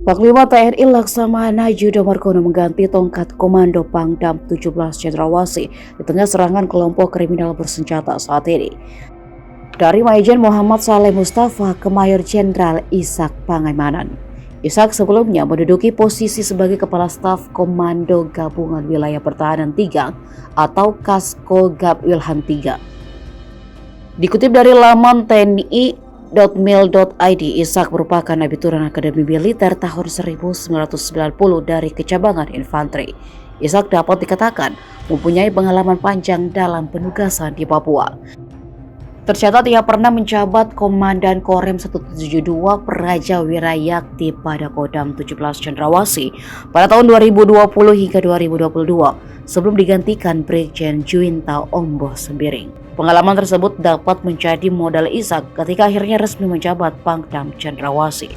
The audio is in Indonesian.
Panglima TNI Laksamana Yudo Margono mengganti tongkat komando Pangdam 17 Cendrawasih di tengah serangan kelompok kriminal bersenjata saat ini. Dari Majen Muhammad Saleh Mustafa ke Mayor Jenderal Ishak Pangemanan. Ishak sebelumnya menduduki posisi sebagai Kepala Staf Komando Gabungan Wilayah Pertahanan 3 atau Kasko Gab Wilhan 3. Dikutip dari laman tni.mil.id, Ishak merupakan abituran Akademi Militer tahun 1990 dari Kecabangan Infanteri. Ishak dapat dikatakan mempunyai pengalaman panjang dalam penugasan di Papua. Tercatat ia pernah menjabat Komandan Korem 172 Praja Wirayakti pada Kodam 17 Cendrawasih pada tahun 2020 hingga 2022 sebelum digantikan Brigjen Juwinta Omboh Sembiring. Pengalaman tersebut dapat menjadi modal Ishak ketika akhirnya resmi menjabat Pangdam Cendrawasih.